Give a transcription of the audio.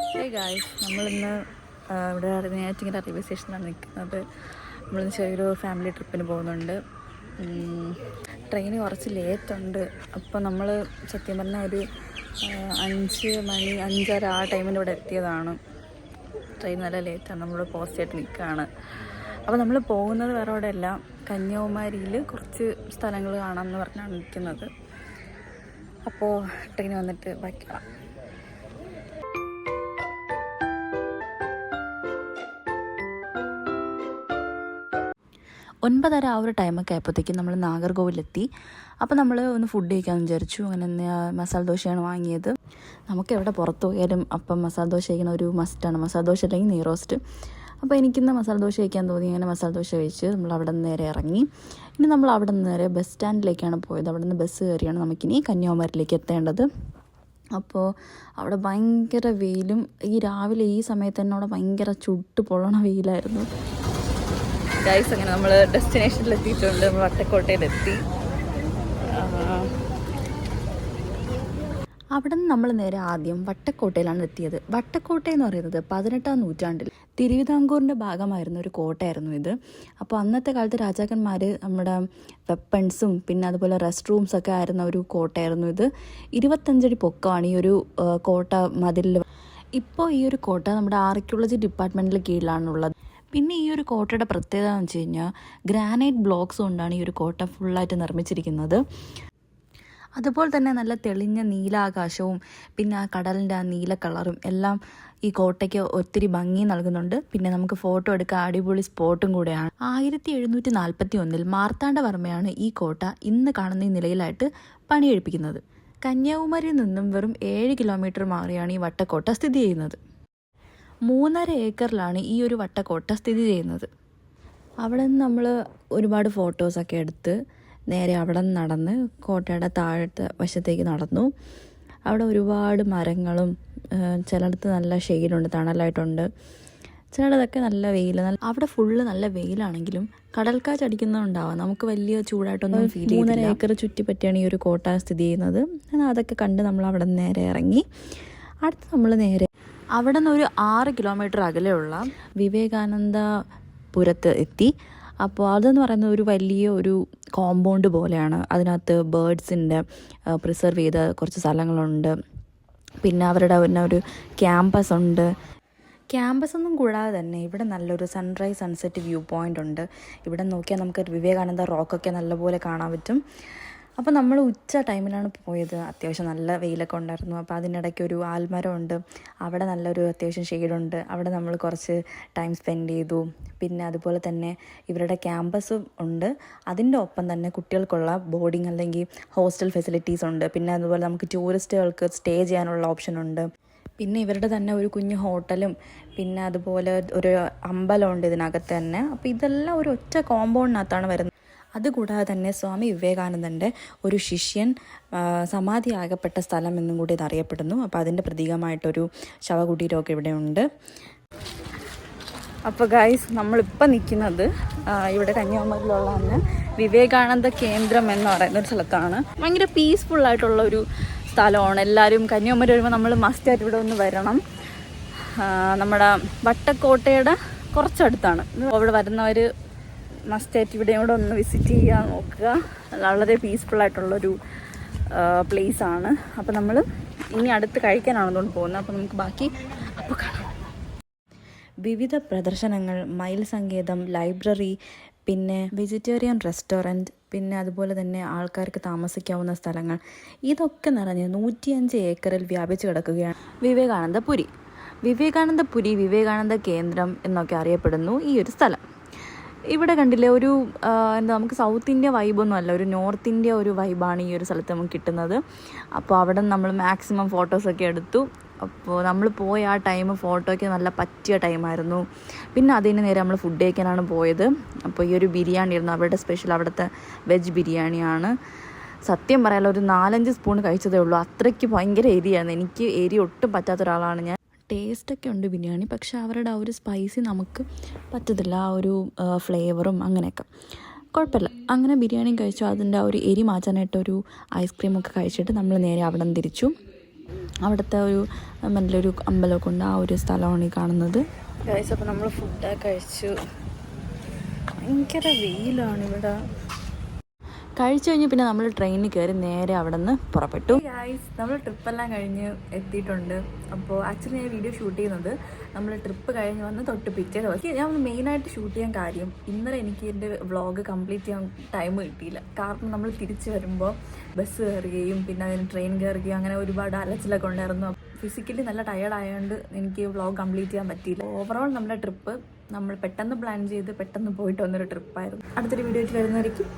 നമ്മളിന്ന് ഇവിടെ നെയ്യാറ്റിൻകര റെയിൽവേ സ്റ്റേഷനിലാണ് നിൽക്കുന്നത്. നമ്മളിന്ന് ചെറിയൊരു ഫാമിലി ട്രിപ്പിന് പോകുന്നുണ്ട്. ട്രെയിന് കുറച്ച് ലേറ്റുണ്ട്. അപ്പോൾ നമ്മൾ സത്യം പറഞ്ഞാൽ ഒരു 5 മണി 5:30 ആ ടൈമിൽ ഇവിടെ എത്തിയതാണ്. ട്രെയിൻ നല്ല ലേറ്റാണ്. നമ്മൾ പോസ്റ്റായിട്ട് നിൽക്കുകയാണ്. അപ്പോൾ നമ്മൾ പോകുന്നത് വേറെ അവിടെ അല്ല, കന്യാകുമാരിയിൽ കുറച്ച് സ്ഥലങ്ങൾ കാണാമെന്ന് പറഞ്ഞാണ് നിൽക്കുന്നത്. അപ്പോൾ ട്രെയിൻ വന്നിട്ട് ബാക്കിയാണ്. 9:30 ആ ഒരു ടൈമൊക്കെ ആയപ്പോഴത്തേക്കും നമ്മൾ നാഗർകോവിലെത്തി. അപ്പോൾ നമ്മൾ ഒന്ന് ഫുഡ് കഴിക്കാമെന്ന് വിചാരിച്ചു. അങ്ങനെ മസാല ദോശയാണ് വാങ്ങിയത്. നമുക്ക് എവിടെ പുറത്ത് പോയാലും അപ്പം മസാല ദോശ കഴിക്കുന്ന ഒരു മസ്റ്റാണ്. മസാല ദോശ അല്ലെങ്കിൽ നെയ് റോസ്റ്റ്. അപ്പോൾ എനിക്കിന്ന് മസാല ദോശ കഴിക്കാൻ തോന്നി. അങ്ങനെ മസാല ദോശ കഴിച്ച് നമ്മൾ അവിടെ നിന്ന് നേരെ ഇറങ്ങി. ഇനി നമ്മൾ അവിടെ നിന്ന് നേരെ ബസ് സ്റ്റാൻഡിലേക്കാണ് പോയത്. അവിടെ നിന്ന് ബസ് കയറിയാണ് നമുക്കിനി കന്യാകുമാരിയിലേക്ക് എത്തേണ്ടത്. അപ്പോൾ അവിടെ ഭയങ്കര വെയിലും, ഈ രാവിലെ ഈ സമയത്ത് തന്നെ അവിടെ ഭയങ്കര ചുട്ട് പൊള്ളണ വെയിലായിരുന്നു. ഗൈസ്, അങ്ങനെ നമ്മൾ ഡെസ്റ്റിനേഷനിലെത്തിയിട്ടുണ്ട്. നമ്മൾ വട്ടക്കോട്ടയിലെത്തി. അവിടെ നിന്ന് നമ്മൾ നേരെ ആദ്യം വട്ടക്കോട്ടയിലാണ് എത്തിയത്. വട്ടക്കോട്ട എന്ന് പറയുന്നത് 18-ാം നൂറ്റാണ്ടിൽ തിരുവിതാംകൂറിൻ്റെ ഭാഗമായിരുന്ന ഒരു കോട്ടയായിരുന്നു ഇത്. അപ്പോൾ അന്നത്തെ കാലത്ത് രാജാക്കന്മാർ നമ്മുടെ വെപ്പൺസും പിന്നെ അതുപോലെ റെസ്റ്റ് റൂംസൊക്കെ ആയിരുന്ന ഒരു കോട്ടയായിരുന്നു ഇത്. 25 അടി പൊക്കമാണ് ഈ ഒരു കോട്ട മതിലിൽ. ഇപ്പോൾ ഈ ഒരു കോട്ട നമ്മുടെ ആർക്കിയോളജി ഡിപ്പാർട്ട്മെൻറ്റിൻ്റെ കീഴിലാണുള്ളത്. പിന്നെ ഈ ഒരു കോട്ടയുടെ പ്രത്യേകത എന്ന് വെച്ച് കഴിഞ്ഞാൽ ഗ്രാനൈറ്റ് ബ്ലോക്സ് കൊണ്ടാണ് ഈ ഒരു കോട്ട ഫുള്ളായിട്ട് നിർമ്മിച്ചിരിക്കുന്നത്. അതുപോലെ തന്നെ നല്ല തെളിഞ്ഞ നീലാകാശവും പിന്നെ ആ കടലിൻ്റെ ആ നീല കളറും എല്ലാം ഈ കോട്ടയ്ക്ക് ഒത്തിരി ഭംഗി നൽകുന്നുണ്ട്. പിന്നെ നമുക്ക് ഫോട്ടോ എടുക്കാൻ അടിപൊളി സ്പോട്ടും കൂടെയാണ്. 1741 മാർത്താണ്ഡവർമ്മയാണ് ഈ കോട്ട ഇന്ന് കാണുന്ന ഈ നിലയിലായിട്ട് പണിയെഴുപ്പിക്കുന്നത്. കന്യാകുമാരിയിൽ നിന്നും വെറും 7 കിലോമീറ്റർ മാറിയാണ് ഈ വട്ടക്കോട്ട സ്ഥിതി ചെയ്യുന്നത്. 3.5 ഏക്കറിലാണ് ഈ ഒരു വട്ടക്കോട്ട സ്ഥിതി ചെയ്യുന്നത്. അവിടെ നിന്ന് നമ്മൾ ഒരുപാട് ഫോട്ടോസൊക്കെ എടുത്ത് നേരെ അവിടെ നിന്ന് നടന്ന് കോട്ടയുടെ താഴത്തെ വശത്തേക്ക് നടന്നു. അവിടെ ഒരുപാട് മരങ്ങളും ചിലയിടത്ത് നല്ല ഷെയ്ഡുണ്ട്, തണലായിട്ടുണ്ട്. ചിലയിടത്തൊക്കെ നല്ല വെയിൽ. അവിടെ ഫുള്ള് നല്ല വെയിലാണെങ്കിലും കടൽക്കാറ്റ് അടിക്കുന്നുണ്ടാവാം. നമുക്ക് വലിയ ചൂടായിട്ടൊന്നും ഫീൽ ചെയ്യില്ല. 3.5 ഏക്കർ ചുറ്റിപ്പറ്റിയാണ് ഈ ഒരു കോട്ട സ്ഥിതി ചെയ്യുന്നത്. അതൊക്കെ കണ്ട് നമ്മൾ അവിടെ നിന്ന് നേരെ ഇറങ്ങി. അടുത്ത് നമ്മൾ നേരെ അവിടെ നിന്ന് ഒരു 6 കിലോമീറ്റർ അകലെയുള്ള വിവേകാനന്ദപുരത്ത് എത്തി. അപ്പോൾ അതെന്ന് പറയുന്നത് ഒരു വലിയ ഒരു കോമ്പൗണ്ട് പോലെയാണ്. അതിനകത്ത് ബേർഡ്സിൻ്റെ പ്രിസർവ് ചെയ്ത കുറച്ച് സ്ഥലങ്ങളുണ്ട്. പിന്നെ അവരുടെ തന്നെ ഒരു ക്യാമ്പസ് ഉണ്ട്. ക്യാമ്പസ് ഒന്നും കൂടാതെ തന്നെ ഇവിടെ നല്ലൊരു സൺറൈസ് സൺസെറ്റ് വ്യൂ പോയിൻ്റ് ഉണ്ട്. ഇവിടെ നോക്കിയാൽ നമുക്ക് വിവേകാനന്ദ റോക്കൊക്കെ നല്ലപോലെ കാണാൻ പറ്റും. അപ്പോൾ നമ്മൾ ഉച്ച ടൈമിലാണ് പോയത്. അത്യാവശ്യം നല്ല വെയിലൊക്കെ ഉണ്ടായിരുന്നു. അപ്പോൾ അതിനിടയ്ക്ക് ഒരു ആൽമരം ഉണ്ട്. അവിടെ നല്ലൊരു അത്യാവശ്യം ഷെയ്ഡുണ്ട്. അവിടെ നമ്മൾ കുറച്ച് ടൈം സ്പെൻഡ് ചെയ്തു. പിന്നെ അതുപോലെ തന്നെ ഇവരുടെ ക്യാമ്പസും ഉണ്ട്. അതിൻ്റെ ഒപ്പം തന്നെ കുട്ടികൾക്കുള്ള ബോർഡിങ് അല്ലെങ്കിൽ ഹോസ്റ്റൽ ഫെസിലിറ്റീസ് ഉണ്ട്. പിന്നെ അതുപോലെ നമുക്ക് ടൂറിസ്റ്റുകൾക്ക് സ്റ്റേ ചെയ്യാനുള്ള ഓപ്ഷൻ ഉണ്ട്. പിന്നെ ഇവരുടെ തന്നെ ഒരു കുഞ്ഞു ഹോട്ടലും പിന്നെ അതുപോലെ ഒരു അമ്പലമുണ്ട് ഇതിനകത്ത് തന്നെ. അപ്പോൾ ഇതെല്ലാം ഒരു ഒറ്റ കോമ്പൗണ്ടിനകത്താണ് വരുന്നത്. അതുകൂടാതെ തന്നെ സ്വാമി വിവേകാനന്ദൻ്റെ ഒരു ശിഷ്യൻ സമാധിയാകപ്പെട്ട സ്ഥലം എന്നും കൂടി ഇതറിയപ്പെടുന്നു. അപ്പോൾ അതിൻ്റെ പ്രതീകമായിട്ടൊരു ശവകുടീരമൊക്കെ ഇവിടെ ഉണ്ട്. അപ്പോൾ ഗൈസ്, നമ്മളിപ്പോൾ നിൽക്കുന്നത് ഇവിടെ കന്യാകുമാരിയിലുള്ള തന്നെ വിവേകാനന്ദ കേന്ദ്രം എന്ന് പറയുന്ന ഒരു സ്ഥലത്താണ്. ഭയങ്കര പീസ്ഫുള്ളായിട്ടുള്ള ഒരു സ്ഥലമാണ്. എല്ലാവരും കന്യാകുമാരി വരുമ്പോൾ നമ്മൾ മസ്റ്റായിട്ട് ഇവിടെ ഒന്ന് വരണം. നമ്മുടെ വട്ടക്കോട്ടയുടെ കുറച്ചടുത്താണ്. അവിടെ വരുന്നവർ മസ്റ്റായിട്ട് ഇവിടെ കൂടെ ഒന്ന് വിസിറ്റ് ചെയ്യാൻ നോക്കുക. വളരെ പീസ്ഫുള്ളായിട്ടുള്ളൊരു പ്ലേസാണ്. അപ്പോൾ നമ്മൾ ഇനി അടുത്ത് കഴിക്കാനാണെന്നുകൊണ്ട് പോകുന്നത്. അപ്പോൾ നമുക്ക് ബാക്കി അപ്പോൾ കാണാം. വിവിധ പ്രദർശനങ്ങൾ, മയിൽ സങ്കേതം, ലൈബ്രറി, പിന്നെ വെജിറ്റേറിയൻ റെസ്റ്റോറൻറ്റ്, പിന്നെ അതുപോലെ തന്നെ ആൾക്കാർക്ക് താമസിക്കാവുന്ന സ്ഥലങ്ങൾ, ഇതൊക്കെ നിറഞ്ഞ് 105 ഏക്കറിൽ വ്യാപിച്ചു കിടക്കുകയാണ് വിവേകാനന്ദപുരി. വിവേകാനന്ദ കേന്ദ്രം എന്നൊക്കെ അറിയപ്പെടുന്നു ഈ ഒരു സ്ഥലം. ഇവിടെ കണ്ടില്ലേ, ഒരു നമുക്ക് സൗത്ത് ഇന്ത്യ വൈബൊന്നും അല്ല, ഒരു നോർത്ത് ഇന്ത്യ ഒരു വൈബാണ് ഈ ഒരു സ്ഥലത്ത് നമുക്ക് കിട്ടുന്നത്. അപ്പോൾ അവിടെ നമ്മൾ മാക്സിമം ഫോട്ടോസൊക്കെ എടുത്തു. അപ്പോൾ നമ്മൾ പോയ ആ ടൈം ഫോട്ടോയ്ക്ക് നല്ല പറ്റിയ ടൈമായിരുന്നു. പിന്നെ അതിന് നേരെ നമ്മൾ ഫുഡ് കഴിക്കാനാണ് പോയത്. അപ്പോൾ ഈ ഒരു ബിരിയാണി ആയിരുന്നു അവരുടെ സ്പെഷ്യൽ. അവിടുത്തെ വെജ് ബിരിയാണിയാണ്. സത്യം പറയാലോ, ഒരു 4-5 സ്പൂൺ കഴിച്ചതേ ഉള്ളൂ. അത്രയ്ക്ക് ഭയങ്കര എരിയായിരുന്നു. എനിക്ക് എരി ഒട്ടും പറ്റാത്ത ഒരാളാണ് ഞാൻ. ടേസ്റ്റൊക്കെ ഉണ്ട് ബിരിയാണി, പക്ഷെ അവരുടെ ആ ഒരു സ്പൈസി നമുക്ക് പറ്റത്തില്ല. ആ ഒരു ഫ്ലേവറും അങ്ങനെയൊക്കെ കുഴപ്പമില്ല. അങ്ങനെ ബിരിയാണിയും കഴിച്ചു. അതിൻ്റെ ആ ഒരു എരി മാറ്റാനായിട്ടൊരു ഐസ്ക്രീമൊക്കെ കഴിച്ചിട്ട് നമ്മൾ നേരെ അവിടെ നിന്ന് തിരിച്ചു. അവിടുത്തെ ഒരു നല്ലൊരു അമ്പലമൊക്കെ ഉണ്ട്, ആ ഒരു സ്ഥലമാണ് ഈ കാണുന്നത്. ഗൈസ്, അപ്പോൾ നമ്മൾ ഫുഡൊക്കെ കഴിച്ചു. ഭയങ്കര വെയിലാണ് ഇവിടെ. കഴിച്ചു കഴിഞ്ഞ് പിന്നെ നമ്മൾ ട്രെയിനിൽ കയറി നേരെ അവിടെ നിന്ന് പുറപ്പെട്ടു. ഗൈസ്, നമ്മൾ ട്രിപ്പെല്ലാം കഴിഞ്ഞ് എത്തിയിട്ടുണ്ട്. അപ്പോൾ ആക്ച്വലി ഞാൻ വീഡിയോ ഷൂട്ട് ചെയ്യുന്നത് നമ്മൾ ട്രിപ്പ് കഴിഞ്ഞ് വന്ന് തൊട്ട് പിറ്റേ ദിവസം. ഞാൻ മെയിനായിട്ട് ഷൂട്ട് ചെയ്യാൻ കാര്യം, ഇന്നലെ എനിക്ക് എൻ്റെ വ്ളോഗ് കംപ്ലീറ്റ് ചെയ്യാൻ ടൈം കിട്ടിയില്ല. കാരണം നമ്മൾ തിരിച്ച് വരുമ്പോൾ ബസ് കയറുകയും പിന്നെ അതിന് ട്രെയിൻ കയറുകയും അങ്ങനെ ഒരുപാട് അലച്ചിലൊക്കെ ഉണ്ടായിരുന്നു. ഫിസിക്കലി നല്ല ടയേർഡ് ആയതുകൊണ്ട് എനിക്ക് വ്ളോഗ് കംപ്ലീറ്റ് ചെയ്യാൻ പറ്റിയില്ല. ഓവറോൾ നമ്മുടെ ട്രിപ്പ് നമ്മൾ പെട്ടെന്ന് പ്ലാൻ ചെയ്ത് പെട്ടെന്ന് പോയിട്ട് വന്നൊരു ട്രിപ്പായിരുന്നു. അടുത്തൊരു വീഡിയോയിൽ വരുന്നതായിരിക്കും.